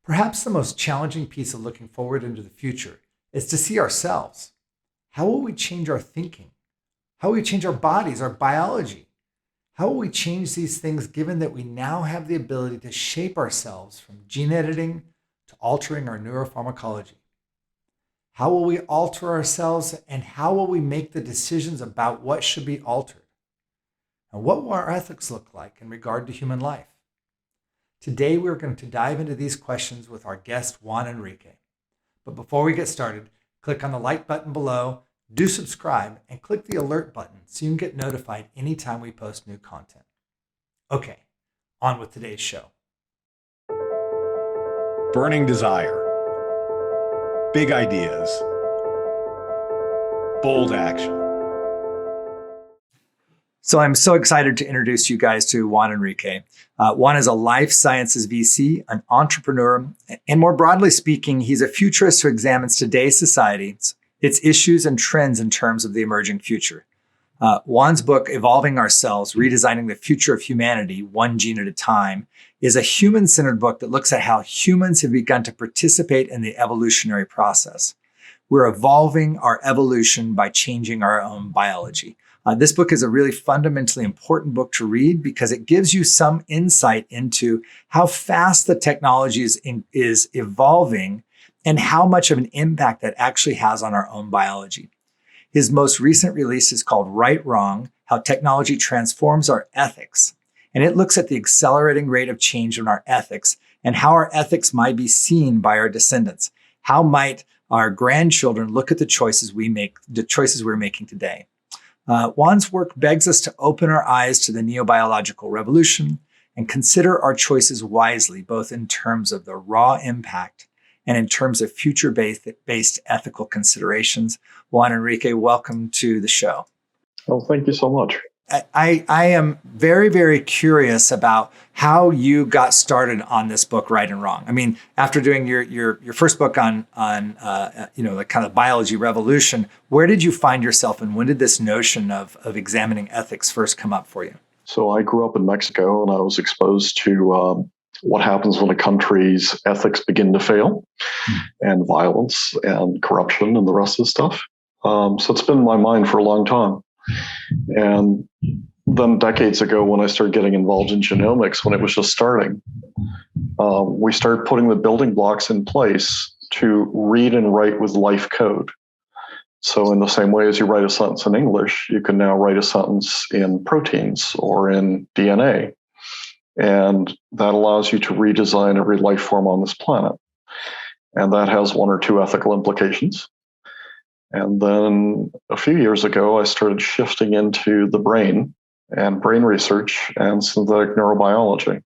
Perhaps the most challenging piece of looking forward into the future is to see ourselves. How will we change our thinking? How will we change our bodies, our biology? How will we change these things given that we now have the ability to shape ourselves from gene editing to altering our neuropharmacology? How will we alter ourselves and how will we make the decisions about what should be altered? And what will our ethics look like in regard to human life? Today, we're going to dive into these questions with our guest, Juan Enriquez. But before we get started, click on the like button below, do subscribe, and click the alert button so you can get notified anytime we post new content. Okay, on with today's show. Burning desire, big ideas, bold action. So I'm so excited to introduce you guys to Juan Enriquez. Juan is a life sciences VC, an entrepreneur, and more broadly speaking, he's a futurist who examines today's society, its issues and trends in terms of the emerging future. Juan's book, Evolving Ourselves, Redesigning the Future of Humanity, One Gene at a Time, is a human-centered book that looks at how humans have begun to participate in the evolutionary process. We're evolving our evolution by changing our own biology. This book is a really fundamentally important book to read because it gives you some insight into how fast the technology is evolving and how much of an impact that actually has on our own biology. His most recent release is called Right Wrong: How Technology Transforms Our Ethics. And it looks at the accelerating rate of change in our ethics and how our ethics might be seen by our descendants. How might our grandchildren look at the choices we're making today? Juan's work begs us to open our eyes to the neurobiological revolution and consider our choices wisely, both in terms of the raw impact and in terms of future-based ethical considerations. Juan Enriquez, welcome to the show. Well, thank you so much. I am very, very curious about how you got started on this book, Right and Wrong. I mean, after doing your first book on the kind of biology revolution, where did you find yourself, and when did this notion of examining ethics first come up for you? So I grew up in Mexico, and I was exposed to what happens when a country's ethics begin to fail, and violence and corruption and the rest of the stuff. So it's been in my mind for a long time. And then decades ago, when I started getting involved in genomics, when it was just starting, we started putting the building blocks in place to read and write with life code. So in the same way as you write a sentence in English, you can now write a sentence in proteins or in DNA. And that allows you to redesign every life form on this planet. And that has one or two ethical implications. And then a few years ago, I started shifting into the brain and brain research and synthetic neurobiology.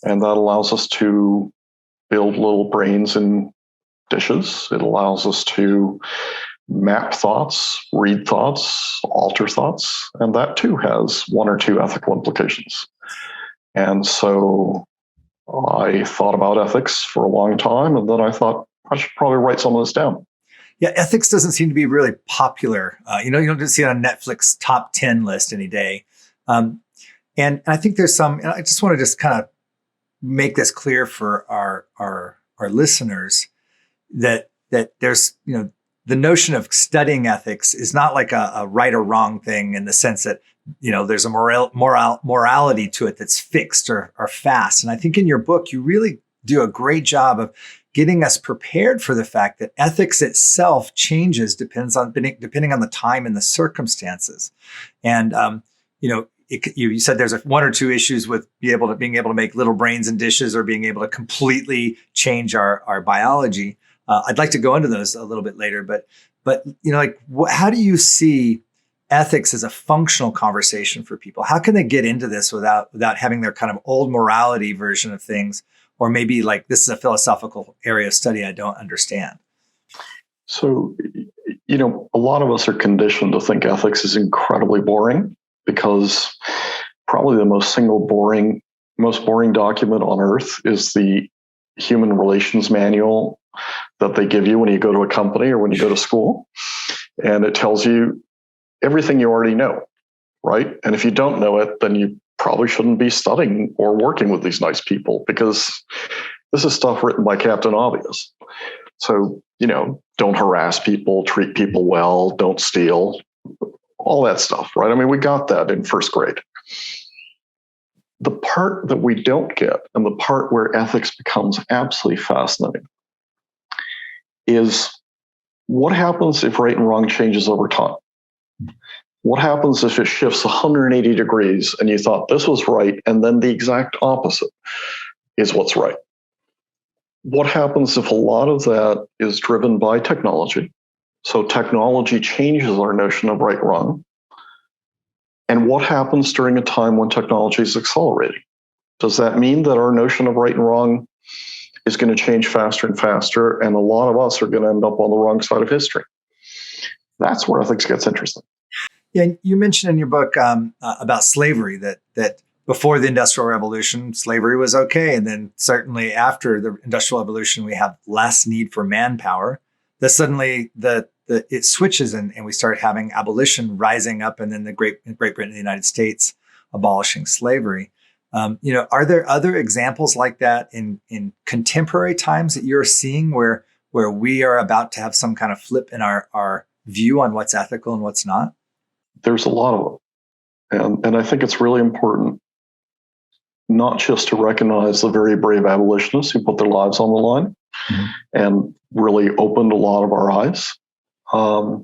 And that allows us to build little brains in dishes. It allows us to map thoughts, read thoughts, alter thoughts. And that too has one or two ethical implications. And so I thought about ethics for a long time. And then I thought I should probably write some of this down. Yeah, ethics doesn't seem to be really popular. You don't just see it on Netflix top 10 list any day. And I think there's some, and I just want to just kind of make this clear for our listeners that there's, the notion of studying ethics is not like a right or wrong thing in the sense that, there's a morality to it that's fixed or fast. And I think in your book, you really do a great job of getting us prepared for the fact that ethics itself changes depending on the time and the circumstances. And, you said there's one or two issues with being able to make little brains in dishes or being able to completely change our biology. I'd like to go into those a little bit later, but how do you see ethics as a functional conversation for people? How can they get into this without having their kind of old morality version of things? Or maybe like, this is a philosophical area of study I don't understand. So, a lot of us are conditioned to think ethics is incredibly boring because probably the most boring document on earth is the human relations manual that they give you when you go to a company or when you go to school. And it tells you everything you already know, right? And if you don't know it, then you probably shouldn't be studying or working with these nice people because This is stuff written by Captain Obvious. So, don't harass people, treat people well, don't steal, all that stuff, right? I mean, we got that in first grade. The part that we don't get, and the part where ethics becomes absolutely fascinating, is what happens if right and wrong changes over time? What happens if it shifts 180 degrees and you thought this was right, and then the exact opposite is what's right? What happens if a lot of that is driven by technology? So technology changes our notion of right and wrong. And what happens during a time when technology is accelerating? Does that mean that our notion of right and wrong is going to change faster and faster, and a lot of us are going to end up on the wrong side of history? That's where ethics gets interesting. Yeah, you mentioned in your book about slavery that before the Industrial Revolution, slavery was okay. And then certainly after the Industrial Revolution, we have less need for manpower. That suddenly it switches and we start having abolition rising up, and then the Great Britain and the United States abolishing slavery. Are there other examples like that in contemporary times that you're seeing where we are about to have some kind of flip in our view on what's ethical and what's not? There's a lot of them. And I think it's really important not just to recognize the very brave abolitionists who put their lives on the line and really opened a lot of our eyes. But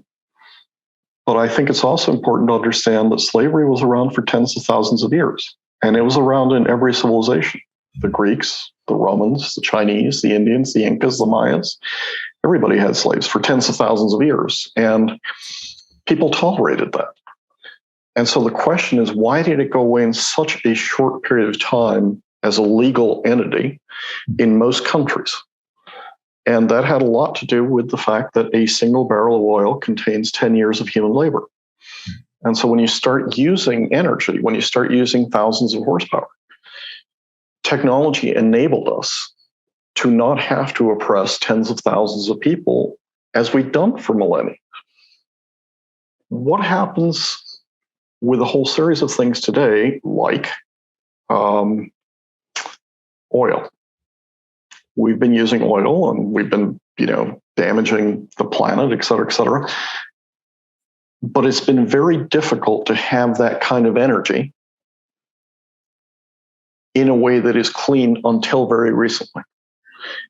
I think it's also important to understand that slavery was around for tens of thousands of years, and it was around in every civilization. The Greeks, the Romans, the Chinese, the Indians, the Incas, the Mayas, everybody had slaves for tens of thousands of years, and people tolerated that. And so the question is, why did it go away in such a short period of time as a legal entity in most countries? And that had a lot to do with the fact that a single barrel of oil contains 10 years of human labor. And so when you start using energy, when you start using thousands of horsepower, technology enabled us to not have to oppress tens of thousands of people as we've done for millennia. What happens with a whole series of things today, like oil? We've been using oil and we've been, damaging the planet, et cetera, et cetera. But it's been very difficult to have that kind of energy in a way that is clean until very recently.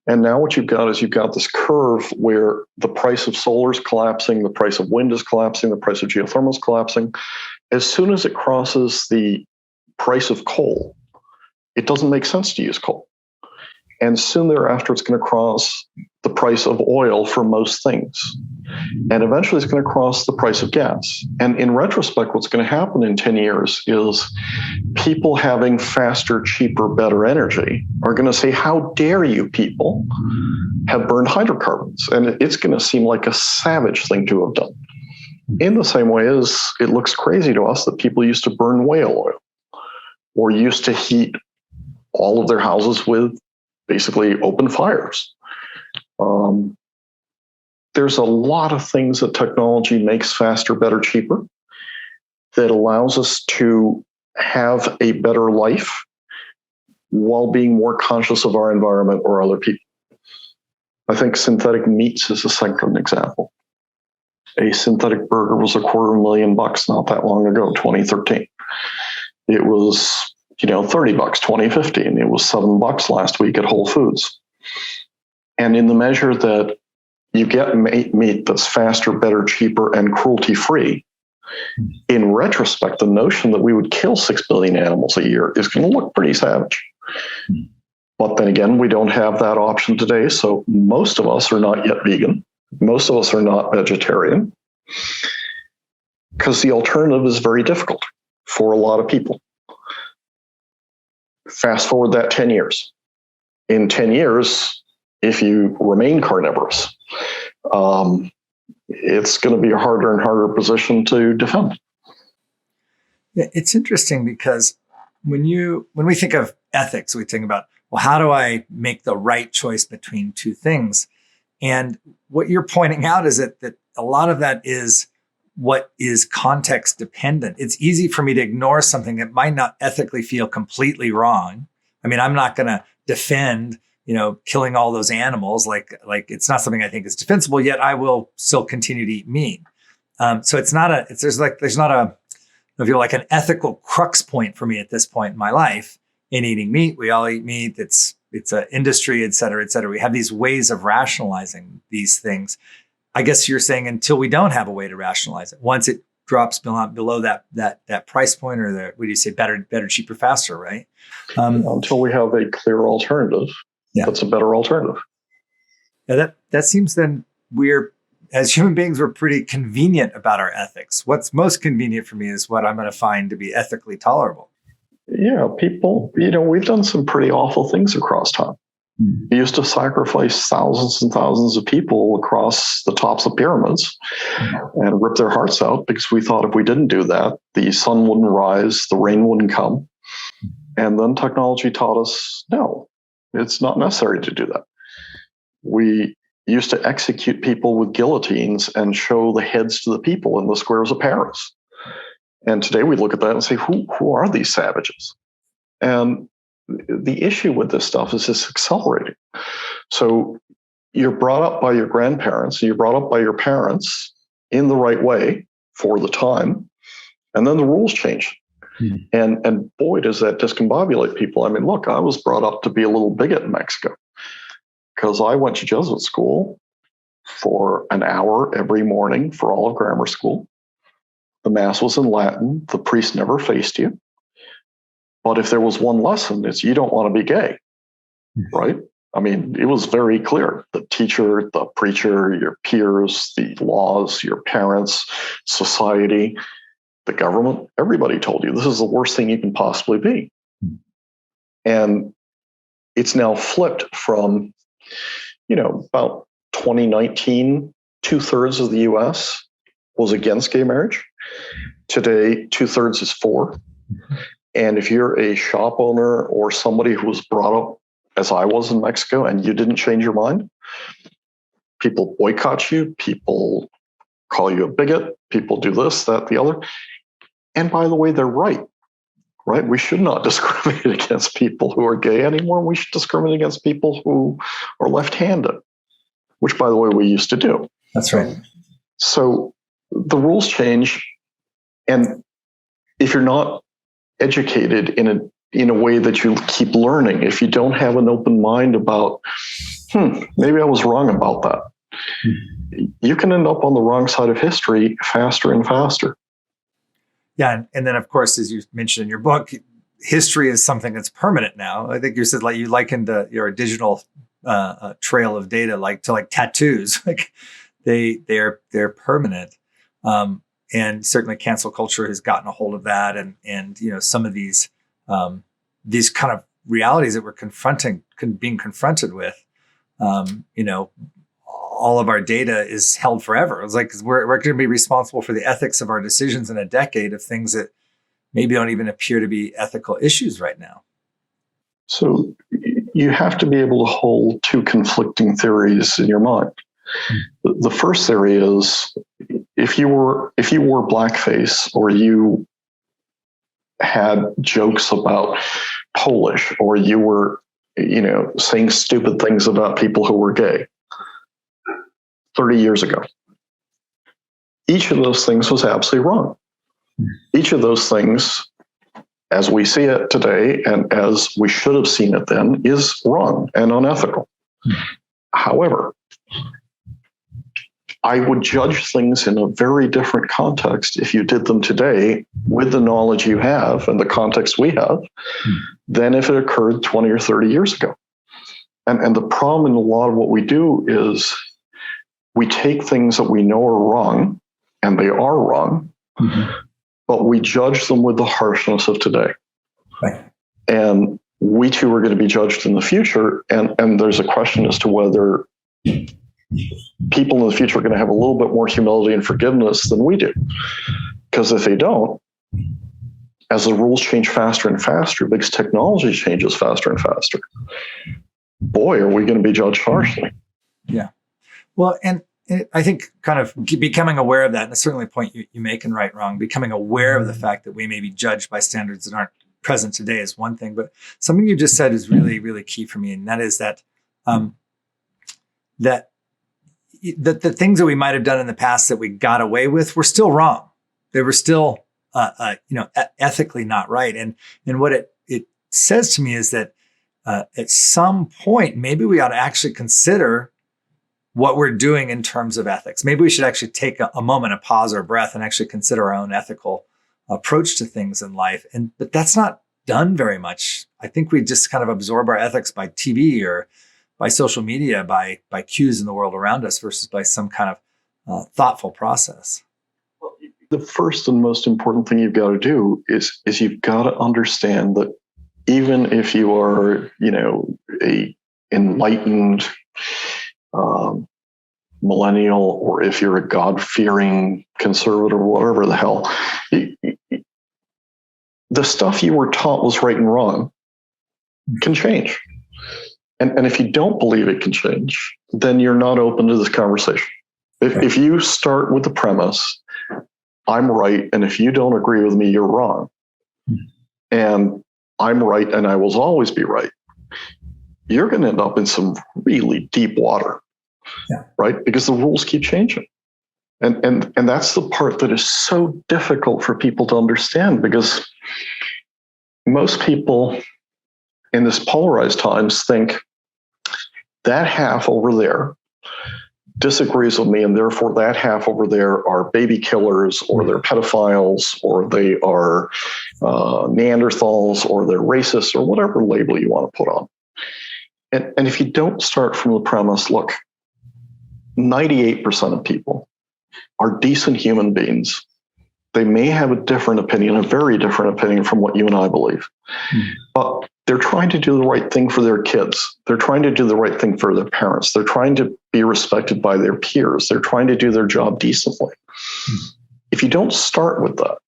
And now what you've got is you've got this curve where the price of solar is collapsing, the price of wind is collapsing, the price of geothermal is collapsing. As soon as it crosses the price of coal, it doesn't make sense to use coal. And soon thereafter, it's going to cross the price of oil for most things. And eventually it's going to cross the price of gas. And in retrospect, what's going to happen in 10 years is people having faster, cheaper, better energy are going to say, how dare you people have burned hydrocarbons? And it's going to seem like a savage thing to have done. In the same way as it looks crazy to us that people used to burn whale oil or used to heat all of their houses with basically open fires. There's a lot of things that technology makes faster, better, cheaper that allows us to have a better life while being more conscious of our environment or other people. I think synthetic meats is a second example. A synthetic burger was $250,000 not that long ago, 2013. It was, $30, 2015. It was $7 last week at Whole Foods. And in the measure that you get meat that's faster, better, cheaper, and cruelty-free, in retrospect, the notion that we would kill 6 billion animals a year is going to look pretty savage. But then again, we don't have that option today. So most of us are not yet vegan. Most of us are not vegetarian because the alternative is very difficult for a lot of people. Fast forward that 10 years. In 10 years, if you remain carnivorous, it's going to be a harder and harder position to defend. Yeah, it's interesting because when we think of ethics, we think about, well, how do I make the right choice between two things? And what you're pointing out is that a lot of that is what is context dependent. It's easy for me to ignore something that might not ethically feel completely wrong. I mean, I'm not going to defend, killing all those animals, like it's not something I think is defensible, yet I will still continue to eat meat. So there's not a, if you're like an ethical crux point for me at this point in my life in eating meat. We all eat meat. It's an industry, et cetera, et cetera. We have these ways of rationalizing these things. I guess you're saying until we don't have a way to rationalize it, once it drops below that price point, or what do you say, better, cheaper, faster, right? Until we have a clear alternative, that's a better alternative. Yeah, that seems then as human beings, we're pretty convenient about our ethics. What's most convenient for me is what I'm going to find to be ethically tolerable. Yeah, people, we've done some pretty awful things across time. We used to sacrifice thousands and thousands of people across the tops of pyramids and rip their hearts out because we thought if we didn't do that, the sun wouldn't rise, the rain wouldn't come. And then technology taught us, no, it's not necessary to do that. We used to execute people with guillotines and show the heads to the people in the squares of Paris. And today we look at that and say, who are these savages? And the issue with this stuff is it's accelerating. So you're brought up by your grandparents, you're brought up by your parents in the right way for the time, and then the rules change. And boy, does that discombobulate people. I mean, look, I was brought up to be a little bigot in Mexico because I went to Jesuit school for an hour every morning for all of grammar school. The Mass was in Latin. The priest never faced you. But if there was one lesson, it's you don't want to be gay, right? I mean, it was very clear. The teacher, the preacher, your peers, the laws, your parents, society, the government, everybody told you this is the worst thing you can possibly be. And it's now flipped from, about 2019, 2/3 of the US was against gay marriage. Today, 2/3 is for. And if you're a shop owner or somebody who was brought up as I was in Mexico and you didn't change your mind, people boycott you, people call you a bigot, people do this, that, the other. And by the way, they're right? We should not discriminate against people who are gay anymore. We should discriminate against people who are left-handed, which, by the way, we used to do. That's right. So the rules change. And if you're not educated in a way that you keep learning, if you don't have an open mind about, maybe I was wrong about that, you can end up on the wrong side of history faster and faster. Yeah. And then, of course, as you mentioned in your book, history is something that's permanent now. I think you said you likened your digital trail of data to tattoos. They're permanent. And certainly cancel culture has gotten a hold of that. And some of these kind of realities that we're being confronted with, all of our data is held forever. It's like we're going to be responsible for the ethics of our decisions in a decade of things that maybe don't even appear to be ethical issues right now. So you have to be able to hold two conflicting theories in your mind. The first theory is if you wore blackface or you had jokes about Polish or you were, saying stupid things about people who were gay 30 years ago, each of those things was absolutely wrong. Each of those things, as we see it today and as we should have seen it then, is wrong and unethical. However, I would judge things in a very different context if you did them today with the knowledge you have and the context we have than if it occurred 20 or 30 years ago. And the problem in a lot of what we do is we take things that we know are wrong, and they are wrong, but we judge them with the harshness of today. Right. And we too are going to be judged in the future. And there's a question as to whether people in the future are going to have a little bit more humility and forgiveness than we do. Because if they don't, as the rules change faster and faster, because technology changes faster and faster, boy, are we going to be judged harshly. Yeah. Well, and I think kind of becoming aware of that, and it's certainly a point you make in Right Wrong, becoming aware of the fact that we may be judged by standards that aren't present today is one thing. But something you just said is really, really key for me. And that is that that the things that we might have done in the past that we got away with were still wrong. They were still, ethically not right. And what it says to me is that at some point, maybe we ought to actually consider what we're doing in terms of ethics. Maybe we should actually take a moment, a pause or a breath, and actually consider our own ethical approach to things in life. But that's not done very much. I think we just kind of absorb our ethics by TV or by social media, by cues in the world around us versus by some kind of thoughtful process. The first and most important thing you've got to do is you've got to understand that even if you are, a enlightened millennial, or if you're a God-fearing conservative, or whatever the hell, the stuff you were taught was right and wrong can change. And if you don't believe it can change, then you're not open to this conversation. If you start with the premise, I'm right, and if you don't agree with me, you're wrong, and I'm right, and I will always be right, you're going to end up in some really deep water, right? Because the rules keep changing. And that's the part that is so difficult for people to understand, because most people in this polarized times think that half over there disagrees with me, and therefore that half over there are baby killers, or they're pedophiles, or they are Neanderthals, or they're racists, or whatever label you want to put on. And if you don't start from the premise, look, 98% of people are decent human beings. They may have a different opinion, a very different opinion from what you and I believe, but they're trying to do the right thing for their kids. They're trying to do the right thing for their parents. They're trying to be respected by their peers. They're trying to do their job decently. If you don't start with that,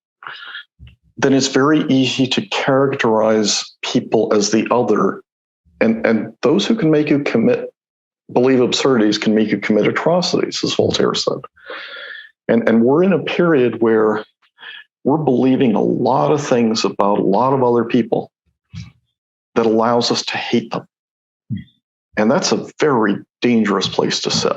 then it's very easy to characterize people as the other. And those who can make you believe absurdities can make you commit atrocities, as Voltaire said. And we're in a period where we're believing a lot of things about a lot of other people that allows us to hate them. And that's a very dangerous place to sit.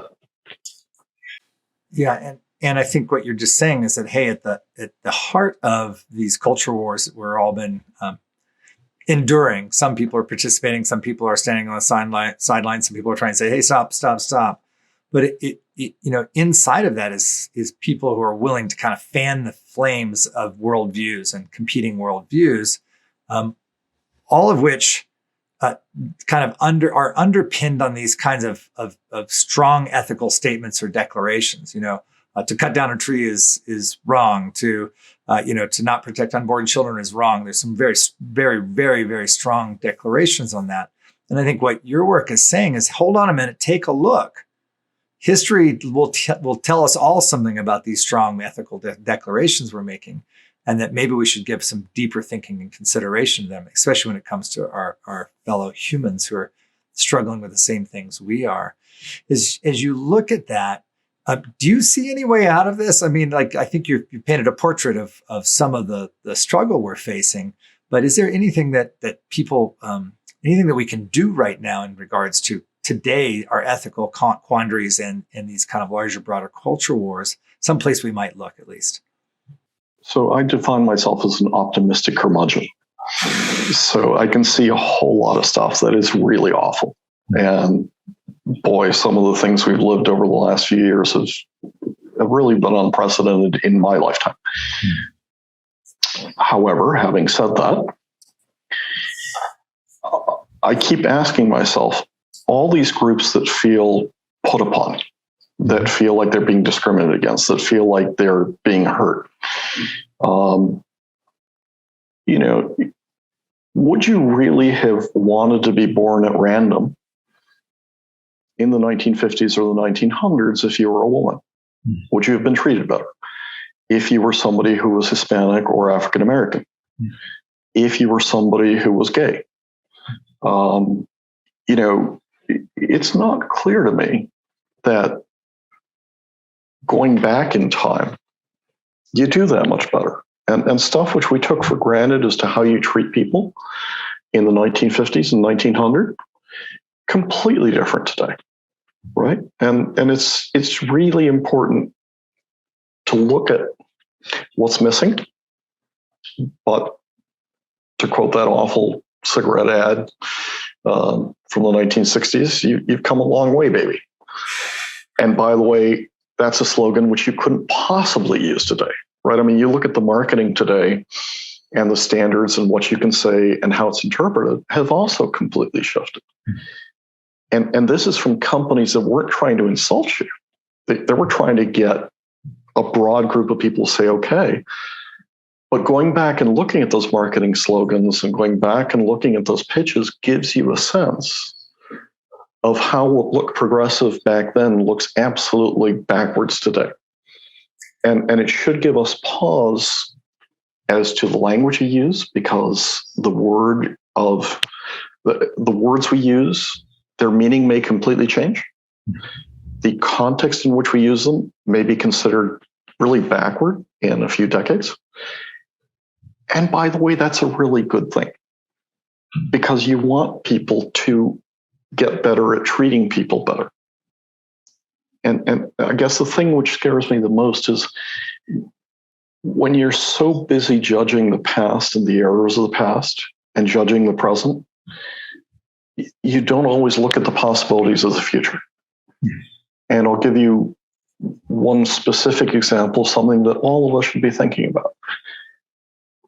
Yeah. And I think what you're just saying is that, hey, at the heart of these culture wars that we're all been enduring, some people are participating, some people are standing on the sidelines, some people are trying to say, hey, stop. But it inside of that is people who are willing to kind of fan the flames of worldviews and competing worldviews, all of which kind of are underpinned on these kinds of strong ethical statements or declarations. To cut down a tree is wrong. To not protect unborn children is wrong. There's some very, very, very, very strong declarations on that. And I think what your work is saying is, hold on a minute, take a look. History will tell us all something about these strong ethical declarations we're making, and that maybe we should give some deeper thinking and consideration to them, especially when it comes to our fellow humans who are struggling with the same things we are. As you look at that, do you see any way out of this? I mean, I think you painted a portrait of some of the struggle we're facing, but is there anything that people, anything that we can do right now in regards to today, our ethical quandaries and these kind of larger, broader culture wars, someplace we might look at least? So I define myself as an optimistic curmudgeon. So I can see a whole lot of stuff that is really awful. And boy, some of the things we've lived over the last few years have really been unprecedented in my lifetime. However, having said that, I keep asking myself, all these groups that feel put upon, that feel like they're being discriminated against, that feel like they're being hurt, would you really have wanted to be born at random in the 1950s or the 1900s if you were a woman? Would you have been treated better if you were somebody who was Hispanic or African American? If you were somebody who was gay? It's not clear to me that going back in time, you do that much better. And stuff which we took for granted as to how you treat people in the 1950s and 1900s completely different today, right? And it's really important to look at what's missing. But to quote that awful cigarette ad from the 1960s, you've come a long way, baby. And by the way, that's a slogan which you couldn't possibly use today, right? I mean, you look at the marketing today, and the standards and what you can say and how it's interpreted have also completely shifted. And this is from companies that weren't trying to insult you. They were trying to get a broad group of people to say, okay. But going back and looking at those marketing slogans and going back and looking at those pitches gives you a sense of how what looked progressive back then looks absolutely backwards today. And it should give us pause as to the language we use, because the words we use, their meaning may completely change. The context in which we use them may be considered really backward in a few decades. And by the way, that's a really good thing, because you want people to get better at treating people better. And I guess the thing which scares me the most is when you're so busy judging the past and the errors of the past and judging the present, you don't always look at the possibilities of the future. And I'll give you one specific example, something that all of us should be thinking about.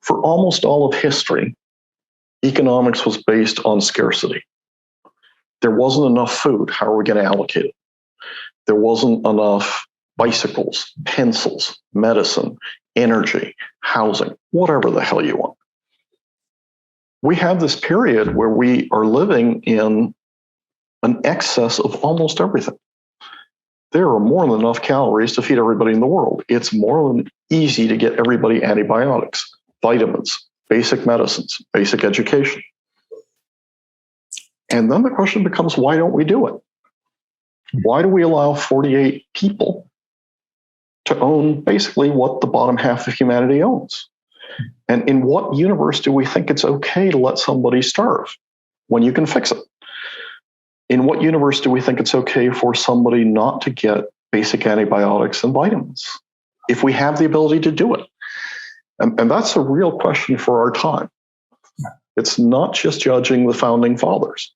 For almost all of history, economics was based on scarcity. There wasn't enough food. How are we going to allocate it? There wasn't enough bicycles, pencils, medicine, energy, housing, whatever the hell you want. We have this period where we are living in an excess of almost everything. There are more than enough calories to feed everybody in the world. It's more than easy to get everybody antibiotics, vitamins, basic medicines, basic education. And then the question becomes, why don't we do it? Why do we allow 48 people to own basically what the bottom half of humanity owns? And in what universe do we think it's okay to let somebody starve when you can fix it? In what universe do we think it's okay for somebody not to get basic antibiotics and vitamins if we have the ability to do it? And that's a real question for our time. It's not just judging the founding fathers.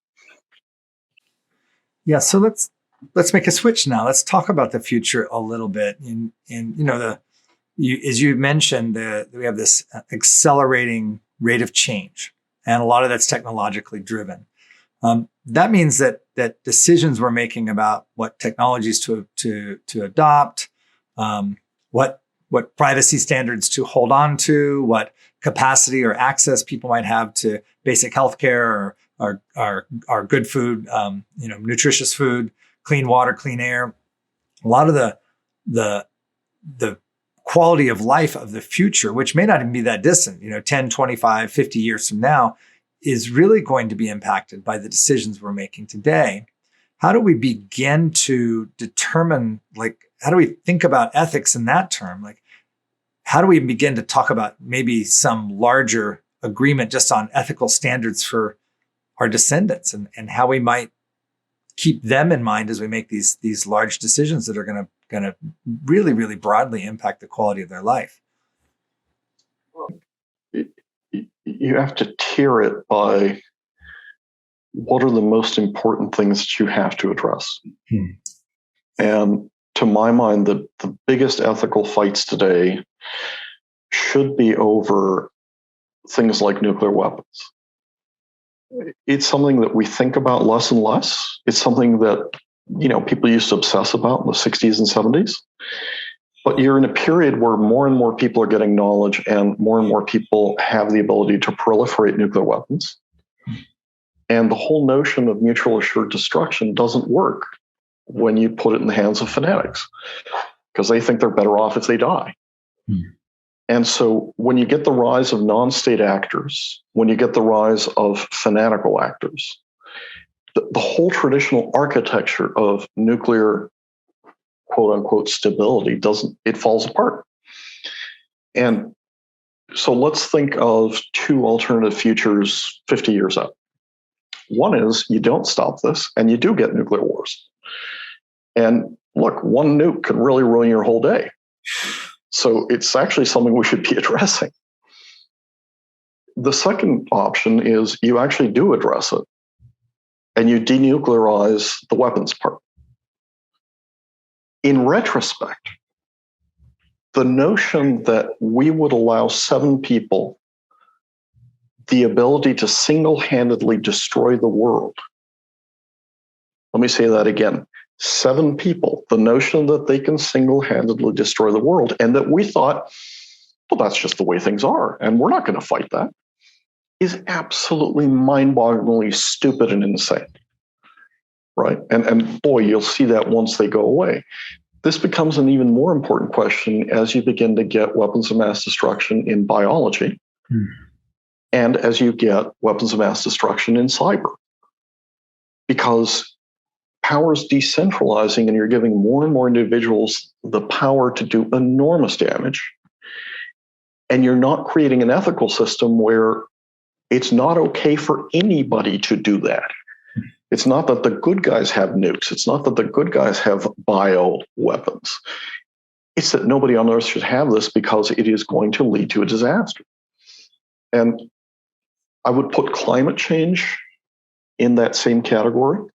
Yeah, so let's make a switch now. Let's talk about the future a little bit. And as you mentioned, we have this accelerating rate of change, and a lot of that's technologically driven. That means that decisions we're making about what technologies to adopt, what privacy standards to hold on to, what capacity or access people might have to basic healthcare or good food, nutritious food, clean water, clean air. A lot of the quality of life of the future, which may not even be that distant, 10, 25, 50 years from now, is really going to be impacted by the decisions we're making today. How do we begin to determine, how do we think about ethics in that term? How do we begin to talk about maybe some larger agreement just on ethical standards for our descendants and how we might keep them in mind as we make these large decisions that are going to really, really broadly impact the quality of their life? You have to tier it by what are the most important things that you have to address. And to my mind, the biggest ethical fights today should be over things like nuclear weapons. It's something that we think about less and less. It's something that, people used to obsess about in the 60s and 70s. But you're in a period where more and more people are getting knowledge and more people have the ability to proliferate nuclear weapons. And the whole notion of mutual assured destruction doesn't work when you put it in the hands of fanatics, because they think they're better off if they die. And so when you get the rise of non-state actors, when you get the rise of fanatical actors, the whole traditional architecture of nuclear quote unquote stability it falls apart. And so let's think of two alternative futures 50 years out. One is you don't stop this and you do get nuclear wars. And look, one nuke can really ruin your whole day. So it's actually something we should be addressing. The second option is you actually do address it and you denuclearize the weapons part. In retrospect, the notion that we would allow 7 people the ability to single-handedly destroy the world. Let me say that again. 7 people, the notion that they can single-handedly destroy the world, and that we thought, well, that's just the way things are, and we're not going to fight that, is absolutely mind-bogglingly stupid and insane. Right? And boy, you'll see that once they go away. This becomes an even more important question as you begin to get weapons of mass destruction in biology, and as you get weapons of mass destruction in cyber. Because power is decentralizing and you're giving more and more individuals the power to do enormous damage. And you're not creating an ethical system where it's not okay for anybody to do that. It's not that the good guys have nukes. It's not that the good guys have bio weapons. It's that nobody on Earth should have this because it is going to lead to a disaster. And I would put climate change in that same category.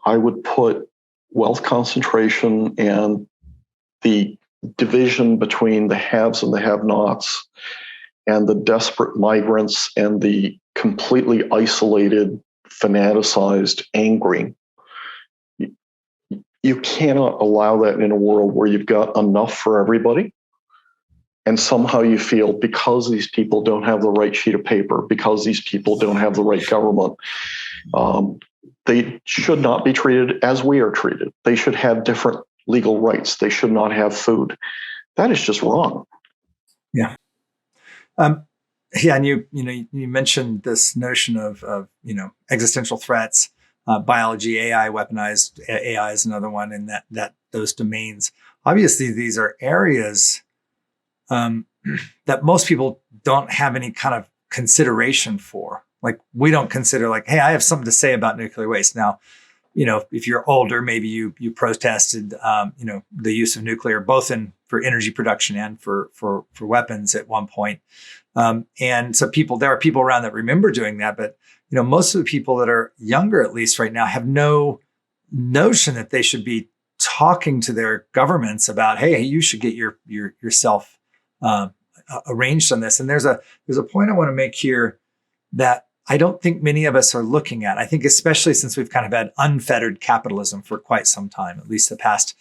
I would put wealth concentration and the division between the haves and the have-nots and the desperate migrants and the completely isolated, fanaticized, angry. You cannot allow that in a world where you've got enough for everybody. And somehow you feel because these people don't have the right sheet of paper, because these people don't have the right government, they should not be treated as we are treated. They should have different legal rights. They should not have food. That is just wrong. Yeah. Yeah, and you mentioned this notion of existential threats, biology, AI, weaponized AI is another one, and that those domains. Obviously, these are areas that most people don't have any kind of consideration for. Like we don't consider like, hey, I have something to say about nuclear waste. Now, if you're older, maybe you protested, the use of nuclear, both for energy production and for weapons at one point. And so there are people around that remember doing that, but most of the people that are younger, at least right now, have no notion that they should be talking to their governments about, hey, you should get yourself arranged on this. And there's a point I want to make here that I don't think many of us are looking at. I think especially since we've kind of had unfettered capitalism for quite some time, at least the past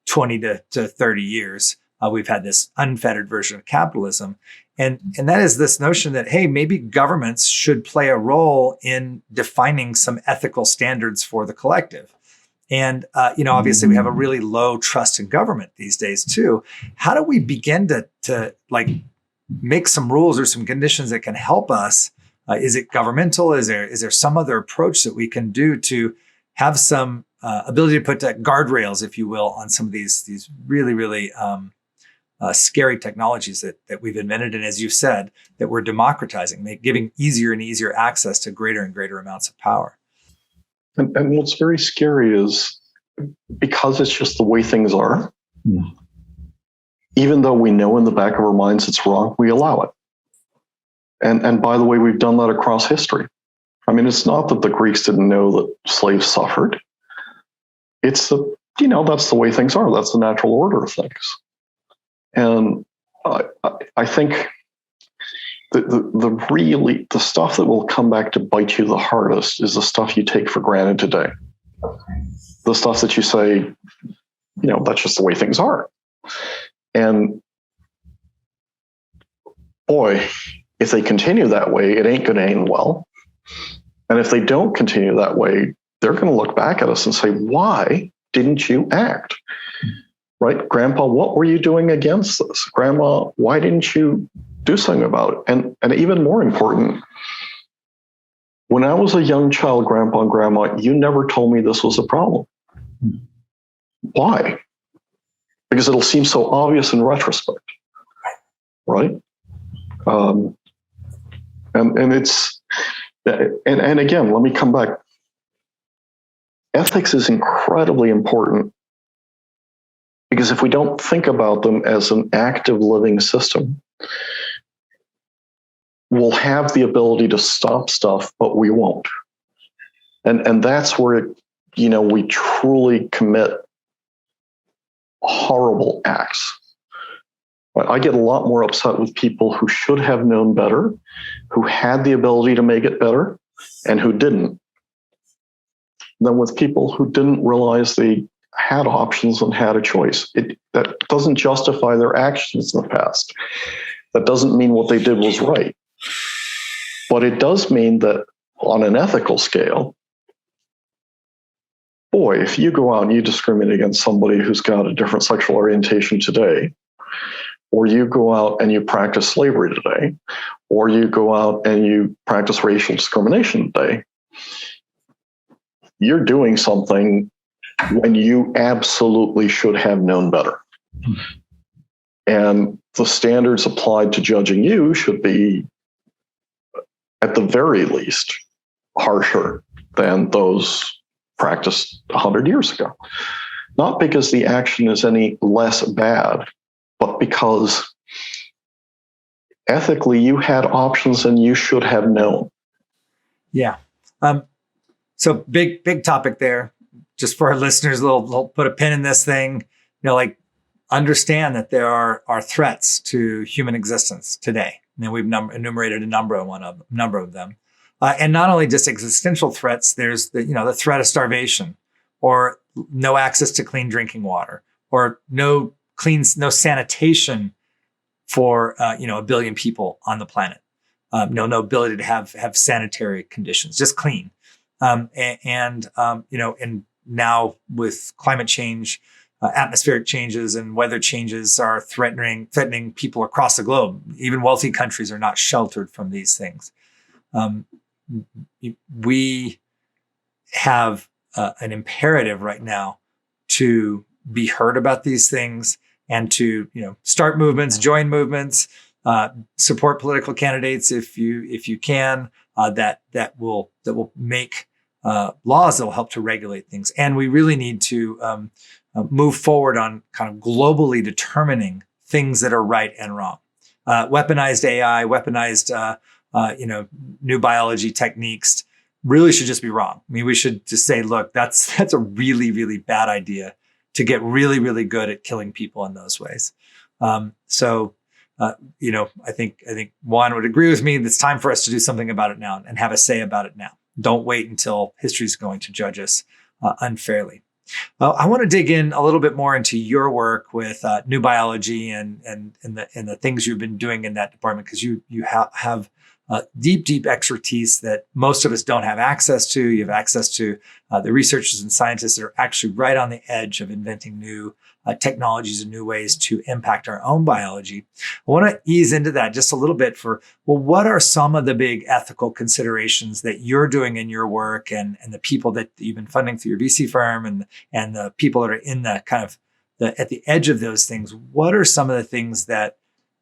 20 to 30 years, we've had this unfettered version of capitalism. And that is this notion that, hey, maybe governments should play a role in defining some ethical standards for the collective. And, obviously we have a really low trust in government these days too. How do we begin to like make some rules or some conditions that can help us? Is it governmental? Is there some other approach that we can do to have some ability to put guardrails, if you will, on some of these really, really scary technologies that we've invented, and as you've said, that we're democratizing, giving easier and easier access to greater and greater amounts of power. And what's very scary is because it's just the way things are, even though we know in the back of our minds it's wrong, we allow it. And by the way, we've done that across history. I mean, it's not that the Greeks didn't know that slaves suffered. It's that's the way things are. That's the natural order of things. And I think the stuff that will come back to bite you the hardest is the stuff you take for granted today. The stuff that you say, that's just the way things are. And boy, if they continue that way, it ain't going to end well. And if they don't continue that way, they're going to look back at us and say, why didn't you act? Right? Grandpa, what were you doing against this? Grandma, why didn't you do something about it? And even more important, when I was a young child, Grandpa and Grandma, you never told me this was a problem. Why? Because it'll seem so obvious in retrospect, right? And it's And again, let me come back. Ethics is incredibly important because if we don't think about them as an active living system, we'll have the ability to stop stuff, but we won't. And that's where, we truly commit horrible acts. I get a lot more upset with people who should have known better, who had the ability to make it better, and who didn't, than with people who didn't realize they had options and had a choice. That doesn't justify their actions in the past. That doesn't mean what they did was right. But it does mean that on an ethical scale, boy, if you go out and you discriminate against somebody who's got a different sexual orientation today, or you go out and you practice slavery today, or you go out and you practice racial discrimination today, you're doing something when you absolutely should have known better. And the standards applied to judging you should be, at the very least, harsher than those practiced 100 years ago. Not because the action is any less bad, but because ethically you had options and you should have known. Yeah. So big topic there. Just for our listeners, they'll put a pin in this thing. Understand that there are threats to human existence today. And we've enumerated a number of them. And not only just existential threats, there's the threat of starvation, or no access to clean drinking water, or no sanitation for a billion people on the planet. No ability to have sanitary conditions, just clean. And now with climate change, atmospheric changes and weather changes are threatening people across the globe. Even wealthy countries are not sheltered from these things. We have an imperative right now to be heard about these things and to start movements, join movements, support political candidates if you can. That will make laws that will help to regulate things. And we really need to move forward on kind of globally determining things that are right and wrong. Weaponized AI, weaponized new biology techniques really should just be wrong. I mean, we should just say, look, that's a really, really bad idea to get really, really good at killing people in those ways. I think Juan would agree with me. It's time for us to do something about it now and have a say about it now. Don't wait until history is going to judge us unfairly. I want to dig in a little bit more into your work with new biology and the things you've been doing in that department, because you have deep expertise that most of us don't have access to. You have access to the researchers and scientists that are actually right on the edge of inventing new technologies and new ways to impact our own biology. I want to ease into that just a little bit what are some of the big ethical considerations that you're doing in your work and the people that you've been funding through your VC firm and the people that are in the kind of at the edge of those things? What are some of the things that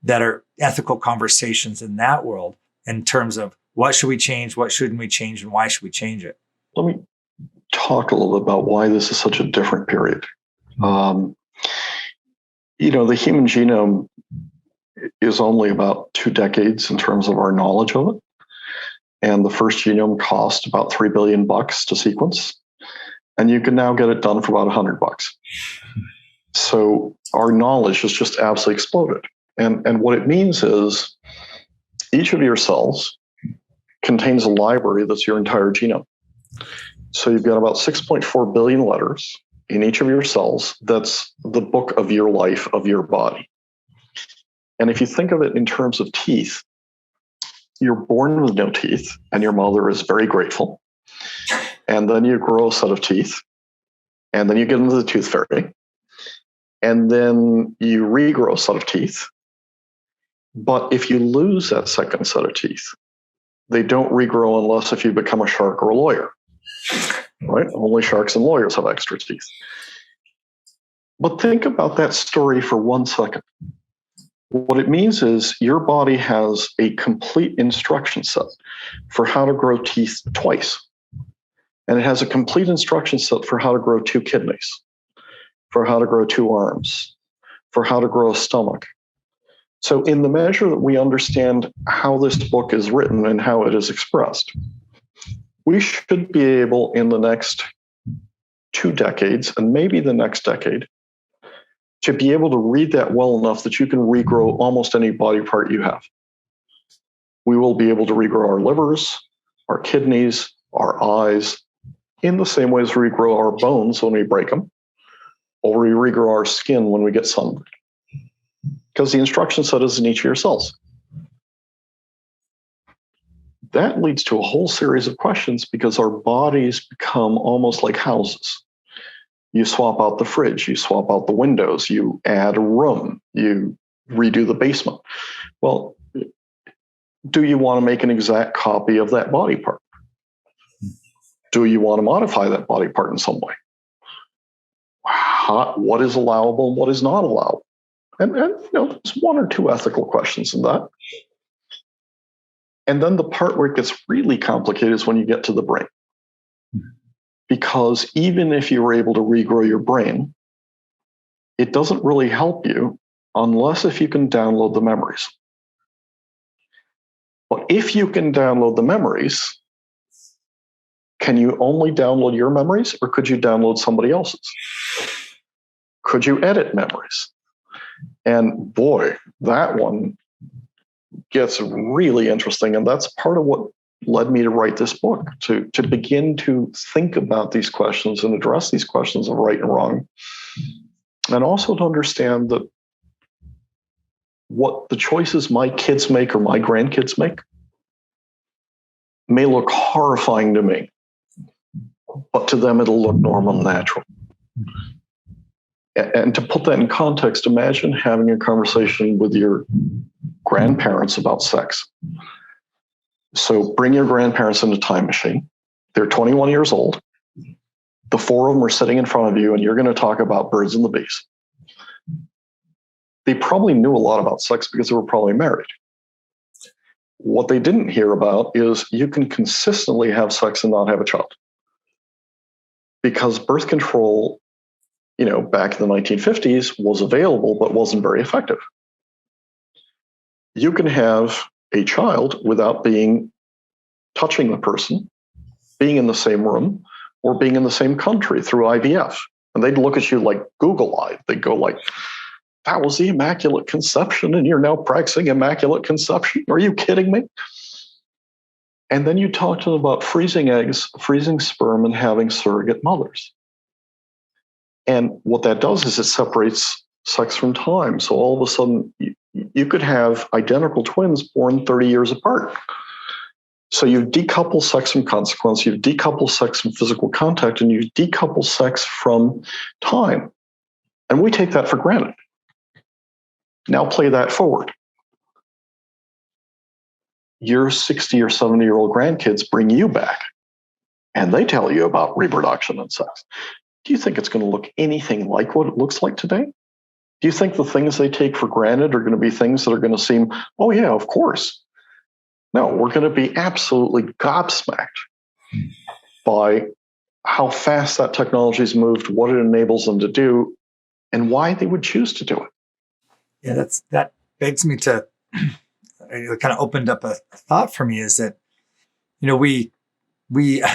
are ethical conversations in that world in terms of what should we change, what shouldn't we change, and why should we change it? Let me talk a little bit about why this is such a different period. The human genome is only about 2 decades in terms of our knowledge of it. And the first genome cost about $3 billion to sequence. And you can now get it done for about $100. So our knowledge has just absolutely exploded. And what it means is each of your cells contains a library that's your entire genome. So you've got about 6.4 billion letters in each of your cells. That's the book of your life, of your body. And if you think of it in terms of teeth, you're born with no teeth, and your mother is very grateful. And then you grow a set of teeth, and then you get into the tooth fairy, and then you regrow a set of teeth. But if you lose that second set of teeth, they don't regrow unless if you become a shark or a lawyer, right? Only sharks and lawyers have extra teeth. But think about that story for 1 second. What it means is your body has a complete instruction set for how to grow teeth twice. And it has a complete instruction set for how to grow 2 kidneys, for how to grow 2 arms, for how to grow a stomach. So in the measure that we understand how this book is written and how it is expressed, we should be able in the next 2 decades and maybe the next decade to be able to read that well enough that you can regrow almost any body part you have. We will be able to regrow our livers, our kidneys, our eyes, in the same way as we regrow our bones when we break them, or we regrow our skin when we get sunburned. Because the instruction set is in each of your cells. That leads to a whole series of questions because our bodies become almost like houses. You swap out the fridge, you swap out the windows, you add a room, you redo the basement. Well, do you want to make an exact copy of that body part? Do you want to modify that body part in some way? What is allowable and what is not allowable? And there's 1 or 2 ethical questions in that. And then the part where it gets really complicated is when you get to the brain. Because even if you were able to regrow your brain, it doesn't really help you unless if you can download the memories. But if you can download the memories, can you only download your memories or could you download somebody else's? Could you edit memories? And boy, that one gets really interesting. And that's part of what led me to write this book, to begin to think about these questions and address these questions of right and wrong. And also to understand that what the choices my kids make or my grandkids make may look horrifying to me, but to them it'll look normal and natural. And to put that in context, imagine having a conversation with your grandparents about sex. So bring your grandparents in a time machine. They're 21 years old. The 4 of them are sitting in front of you, and you're going to talk about birds and the bees. They probably knew a lot about sex because they were probably married. What they didn't hear about is you can consistently have sex and not have a child. Because birth control, back in the 1950s was available, but wasn't very effective. You can have a child without touching the person, being in the same room, or being in the same country through IVF. And they'd look at you like Google-eyed. They'd go like, that was the Immaculate Conception, and you're now practicing Immaculate Conception? Are you kidding me? And then you talk to them about freezing eggs, freezing sperm, and having surrogate mothers. And what that does is it separates sex from time. So all of a sudden, you could have identical twins born 30 years apart. So you decouple sex from consequence, you decouple sex from physical contact, and you decouple sex from time. And we take that for granted. Now play that forward. Your 60 or 70-year-old grandkids bring you back, and they tell you about reproduction and sex. Do you think it's going to look anything like what it looks like today? Do you think the things they take for granted are going to be things that are going to seem, oh yeah, of course? No, we're going to be absolutely gobsmacked by how fast that technology's moved, what it enables them to do, and why they would choose to do it. Yeah, that begs me to it kind of opened up a thought for me is that, we,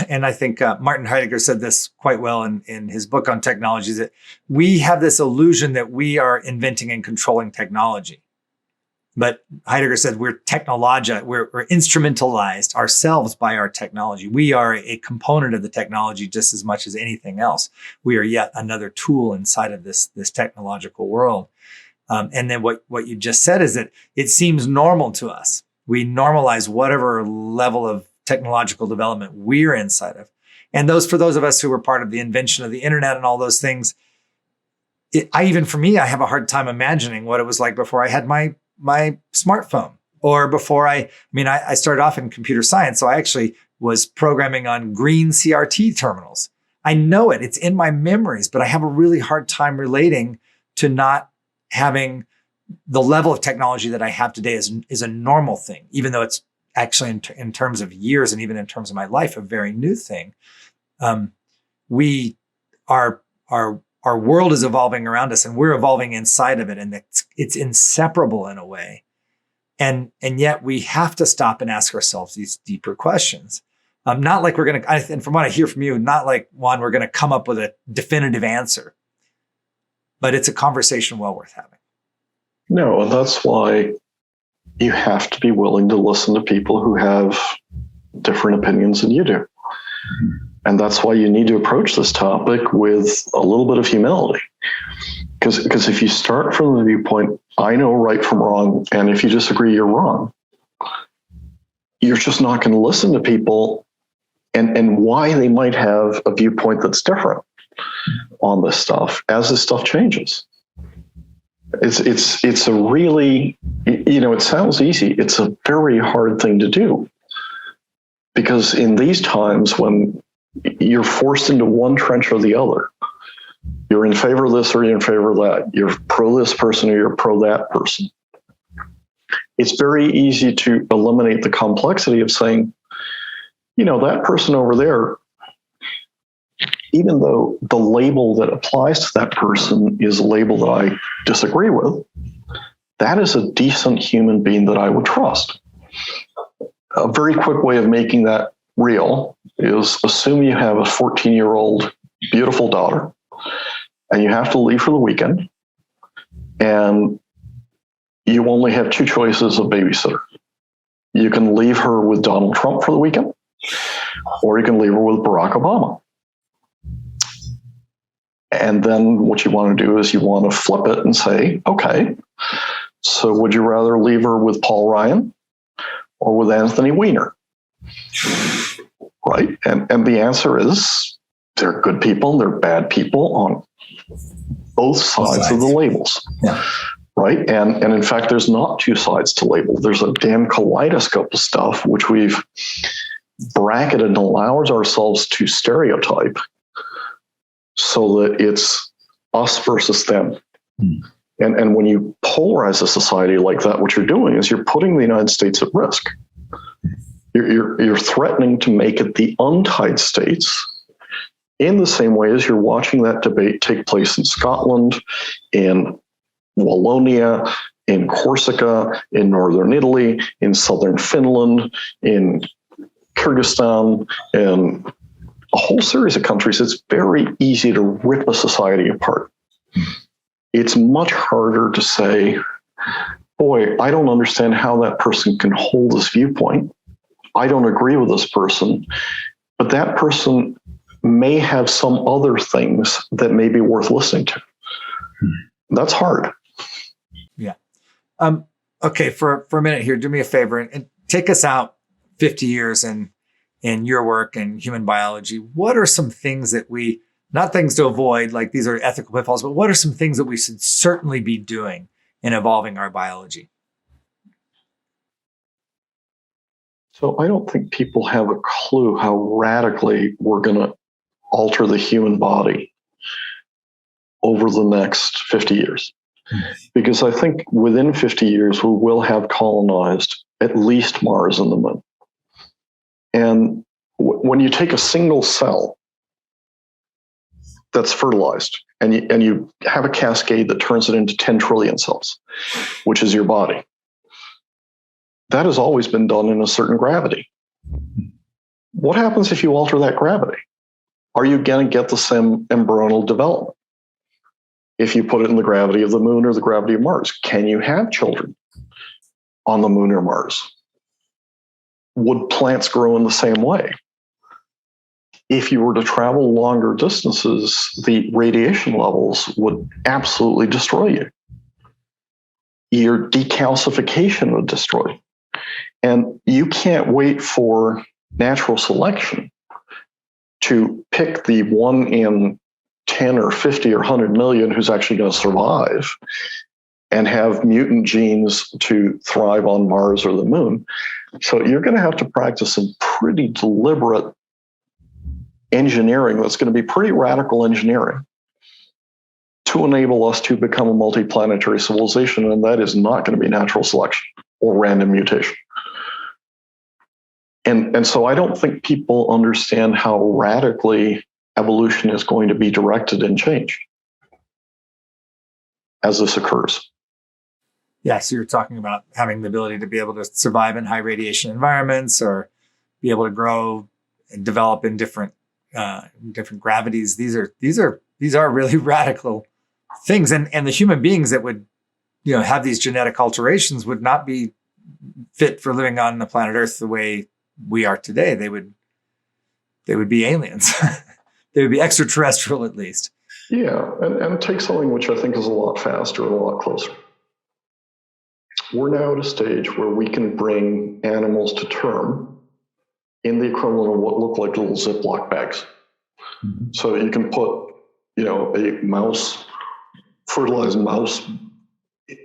and I think Martin Heidegger said this quite well in his book on technology, that we have this illusion that we are inventing and controlling technology. But Heidegger said we're instrumentalized ourselves by our technology. We are a component of the technology just as much as anything else. We are yet another tool inside of this technological world. And then what you just said is that it seems normal to us. We normalize whatever level of technological development we're inside of. And for those of us who were part of the invention of the internet and all those things, I have a hard time imagining what it was like before I had my smartphone, or before I started off in computer science. So I actually was programming on green CRT terminals. I know it's in my memories, but I have a really hard time relating to not having the level of technology that I have today is a normal thing, even though it's actually in terms of years and even in terms of my life, a very new thing. Our world is evolving around us, and we're evolving inside of it, and it's inseparable in a way. And yet we have to stop and ask ourselves these deeper questions. Not like we're going to, and from what I hear from you, not like, Juan, we're going to come up with a definitive answer, but it's a conversation well worth having. No, and that's why you have to be willing to listen to people who have different opinions than you do. And that's why you need to approach this topic with a little bit of humility. Because if you start from the viewpoint, I know right from wrong, and if you disagree, you're wrong, you're just not going to listen to people and why they might have a viewpoint that's different on this stuff as this stuff changes. It's a really, it sounds easy. It's a very hard thing to do, because in these times when you're forced into one trench or the other, you're in favor of this or you're in favor of that, you're pro this person or you're pro that person, it's very easy to eliminate the complexity of saying, that person over there, even though the label that applies to that person is a label that I disagree with, that is a decent human being that I would trust. A very quick way of making that real is assume you have a 14-year-old beautiful daughter and you have to leave for the weekend, and you only have two choices of babysitter. You can leave her with Donald Trump for the weekend, or you can leave her with Barack Obama. And then what you want to do is you want to flip it and say, okay, so would you rather leave her with Paul Ryan or with Anthony Weiner? Right? And the answer is they're good people, they're bad people on both sides of the labels. Yeah. Right? And in fact, there's not two sides to label. There's a damn kaleidoscope of stuff which we've bracketed and allows ourselves to stereotype so that it's us versus them. And when you polarize a society like that, what you're doing is you're putting the United States at risk. You're threatening to make it the untied states, in the same way as you're watching that debate take place in Scotland, in Wallonia, in Corsica, in northern Italy, in southern Finland, in Kyrgyzstan, and a whole series of countries. It's very easy to rip a society apart. It's much harder to say, boy, I don't understand how that person can hold this viewpoint. I don't agree with this person, but that person may have some other things that may be worth listening to. That's hard. Yeah. Okay. For a minute here, do me a favor and take us out 50 years in your work in human biology. What are some things that not things to avoid, like these are ethical pitfalls, but what are some things that we should certainly be doing in evolving our biology? So I don't think people have a clue how radically we're going to alter the human body over the next 50 years. Because I think within 50 years, we will have colonized at least Mars and the moon. And when you take a single cell that's fertilized and you have a cascade that turns it into 10 trillion cells, which is your body, that has always been done in a certain gravity. What happens if you alter that gravity? Are you going to get the same embryonal development? If you put it in the gravity of the moon or the gravity of Mars, can you have children on the moon or Mars? Would plants grow in the same way? If you were to travel longer distances, the radiation levels would absolutely destroy you. Your decalcification would destroy you. And you can't wait for natural selection to pick the 1 in 10 or 50 or 100 million who's actually going to survive and have mutant genes to thrive on Mars or the moon. So you're going to have to practice some pretty deliberate engineering that's going to be pretty radical engineering to to enable us to become a multiplanetary civilization, and that is not going to be natural selection or random mutation. And so I don't think people understand how radically evolution is going to be directed and changed as this occurs. Yeah, so you're talking about having the ability to be able to survive in high radiation environments, or be able to grow and develop in different gravities. These are really radical things, and the human beings that would have these genetic alterations would not be fit for living on the planet Earth the way we are today. They would be aliens. They would be extraterrestrial, at least. Yeah, and take something which I think is a lot faster and a lot closer. We're now at a stage where we can bring animals to term in the equivalent of what look like little Ziploc bags. Mm-hmm. So you can put, a mouse, fertilized mouse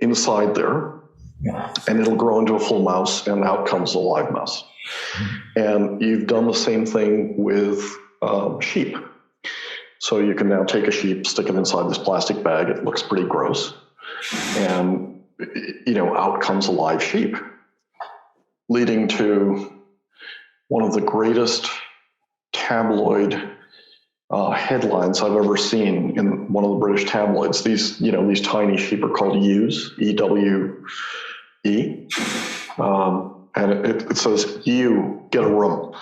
inside there, and it'll grow into a full mouse, and out comes a live mouse. Mm-hmm. And you've done the same thing with sheep. So you can now take a sheep, stick it inside this plastic bag. It looks pretty gross. And, out comes a live sheep, leading to one of the greatest tabloid headlines I've ever seen in one of the British tabloids. These tiny sheep are called ewes, E-W-E. And it says, "You get a room."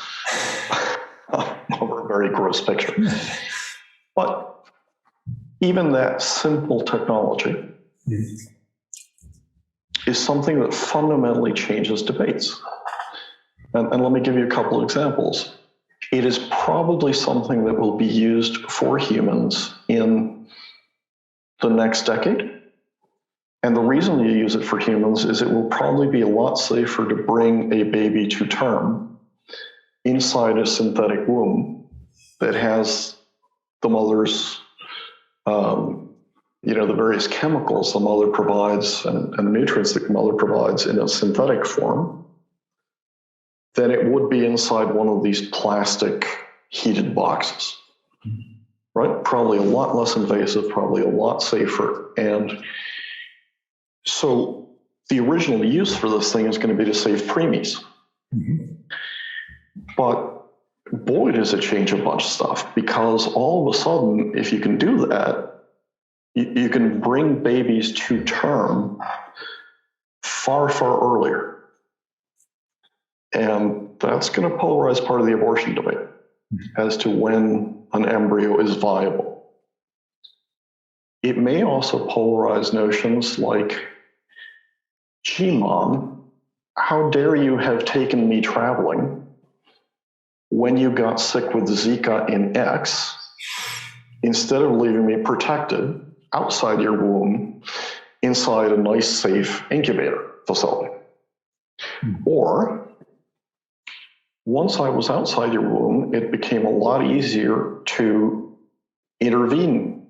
Over a very gross picture. But even that simple technology is something that fundamentally changes debates. And let me give you a couple of examples. It is probably something that will be used for humans in the next decade. And the reason you use it for humans is it will probably be a lot safer to bring a baby to term inside a synthetic womb that has the mother's, the various chemicals the mother provides and the nutrients that the mother provides in a synthetic form, than it would be inside one of these plastic heated boxes, right? Probably a lot less invasive, probably a lot safer. And so the original use for this thing is going to be to save preemies. Mm-hmm. But boy, does it change a bunch of stuff, because all of a sudden, if you can do that, you can bring babies to term far, far earlier. And that's going to polarize part of the abortion debate as to when an embryo is viable. It may also polarize notions like, "Gee, Mom, how dare you have taken me traveling when you got sick with Zika in X, instead of leaving me protected outside your womb inside a nice, safe incubator facility." Or, once I was outside your womb, it became a lot easier to intervene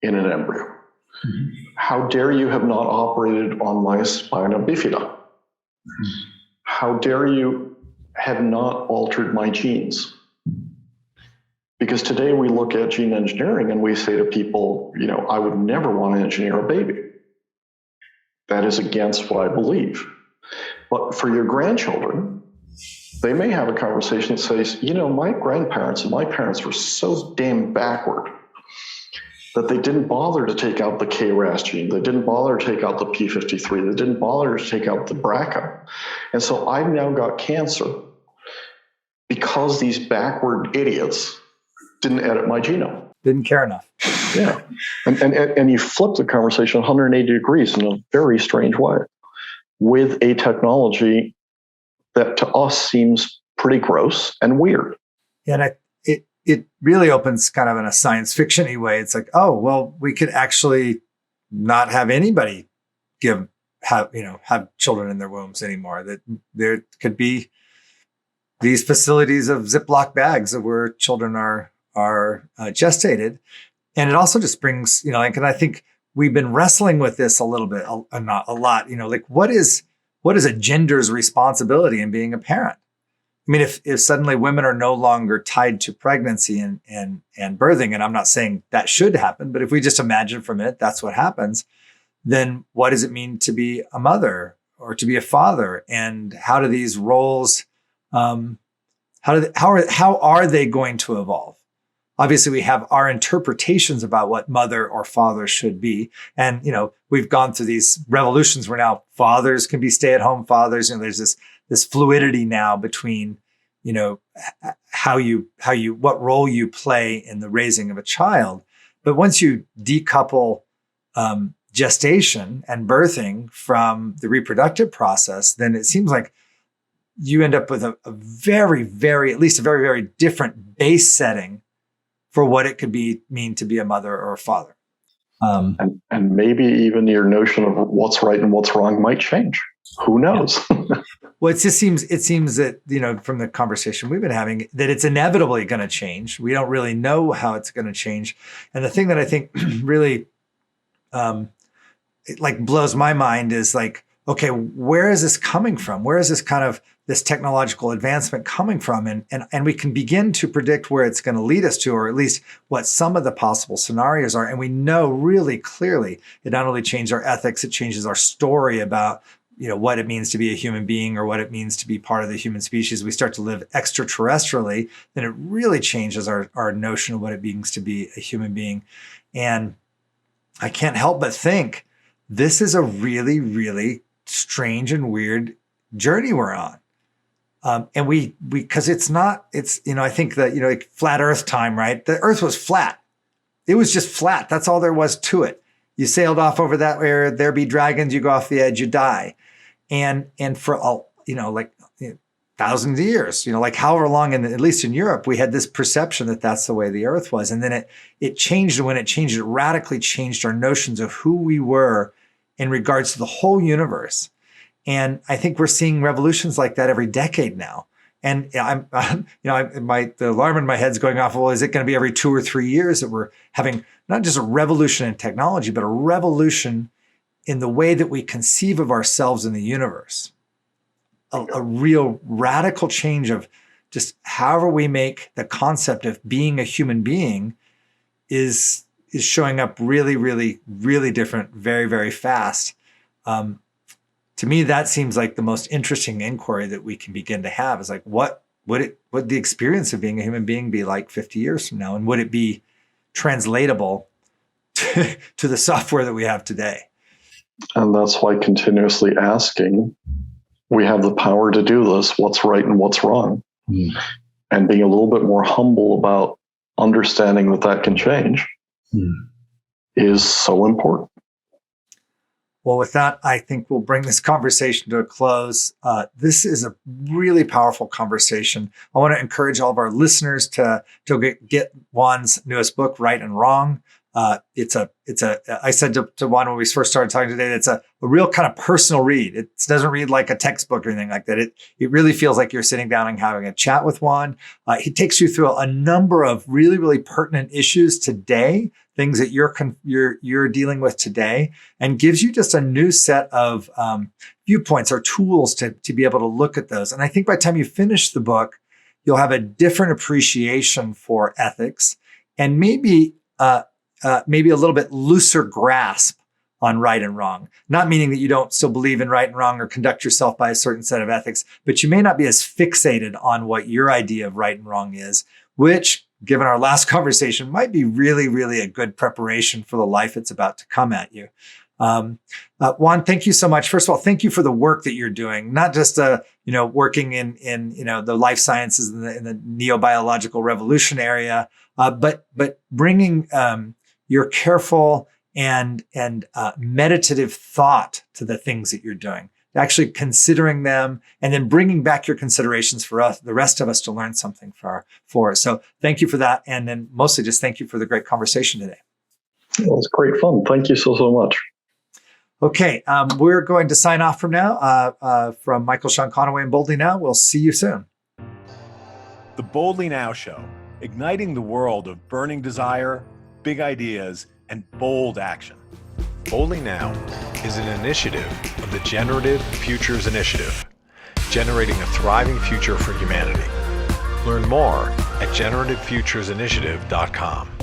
in an embryo. Mm-hmm. How dare you have not operated on my spina bifida? Mm-hmm. How dare you have not altered my genes? Because today we look at gene engineering and we say to people, I would never want to engineer a baby. That is against what I believe. But for your grandchildren, they may have a conversation that says, my grandparents and my parents were so damn backward that they didn't bother to take out the KRAS gene. They didn't bother to take out the P53. They didn't bother to take out the BRCA. And so I've now got cancer because these backward idiots didn't edit my genome. Didn't care enough. Yeah. And you flip the conversation 180 degrees in a very strange way with a technology that to us seems pretty gross and weird. And it really opens kind of in a science fiction-y way. It's like, oh, well, we could actually not have anybody have children in their wombs anymore. That there could be these facilities of Ziploc bags of where children are gestated. And it also just brings, and I think we've been wrestling with this a little bit, not a lot, like what is a gender's responsibility in being a parent? I mean, if suddenly women are no longer tied to pregnancy and birthing, and I'm not saying that should happen, but if we just imagine for a minute that's what happens, then what does it mean to be a mother or to be a father? And how do these roles, how are they going to evolve? Obviously, we have our interpretations about what mother or father should be. And, we've gone through these revolutions where now fathers can be stay-at-home fathers. And there's this fluidity now between, what role you play in the raising of a child. But once you decouple gestation and birthing from the reproductive process, then it seems like you end up with a very, very, at least a very, very different base setting for what it could mean to be a mother or a father. And maybe even your notion of what's right and what's wrong might change. Who knows? Well, it seems that, from the conversation we've been having, that it's inevitably going to change. We don't really know how it's going to change. And the thing that I think really blows my mind is okay, where is this coming from? Where is this technological advancement coming from? And we can begin to predict where it's going to lead us to, or at least what some of the possible scenarios are. And we know really clearly it not only changes our ethics, it changes our story about, what it means to be a human being or what it means to be part of the human species. We start to live extraterrestrially, then it really changes our notion of what it means to be a human being. And I can't help but think this is a really, really strange and weird journey we're on. And because I think that, flat earth time, right? The earth was flat. It was just flat. That's all there was to it. You sailed off over that where there be dragons, you go off the edge, you die. And for all, thousands of years, however long, at least in Europe, we had this perception that that's the way the earth was. And then it changed. And when it changed, it radically changed our notions of who we were in regards to the whole universe. And I think we're seeing revolutions like that every decade now. And the alarm in my head's going off. Well, is it going to be every 2 or 3 years that we're having not just a revolution in technology, but a revolution in the way that we conceive of ourselves in the universe? A real radical change of just however we make the concept of being a human being is showing up really, really, really different, very, very fast. To me, that seems like the most interesting inquiry that we can begin to have is what would the experience of being a human being be like 50 years from now? And would it be translatable to the software that we have today? And that's why continuously asking, we have the power to do this, what's right and what's wrong, and being a little bit more humble about understanding that can change is so important. Well, with that, I think we'll bring this conversation to a close. This is a really powerful conversation. I want to encourage all of our listeners to get Juan's newest book, Right and Wrong. I said to Juan when we first started talking today, it's a real kind of personal read. It doesn't read like a textbook or anything like that. It really feels like you're sitting down and having a chat with Juan. He takes you through a number of really, really pertinent issues today, things that you're dealing with today, and gives you just a new set of viewpoints or tools to be able to look at those. And I think by the time you finish the book, you'll have a different appreciation for ethics and maybe a little bit looser grasp on right and wrong. Not meaning that you don't still believe in right and wrong or conduct yourself by a certain set of ethics, but you may not be as fixated on what your idea of right and wrong is, which, given our last conversation, might be really, really a good preparation for the life that's about to come at you. Juan, thank you so much. First of all, thank you for the work that you're doing, not just working in the life sciences in the neobiological revolution area, but bringing your careful and meditative thought to the things that you're doing, actually considering them and then bringing back your considerations for us, the rest of us, to learn something for us. So thank you for that. And then mostly just thank you for the great conversation today. It was great fun. Thank you so much. Okay, we're going to sign off from now. From Michael Sean Conaway and Boldly Now, we'll see you soon. The Boldly Now Show, igniting the world of burning desire, big ideas, and bold action. Boldly Now is an initiative of the Generative Futures Initiative. generating a thriving future for humanity. Learn more at generativefuturesinitiative.com.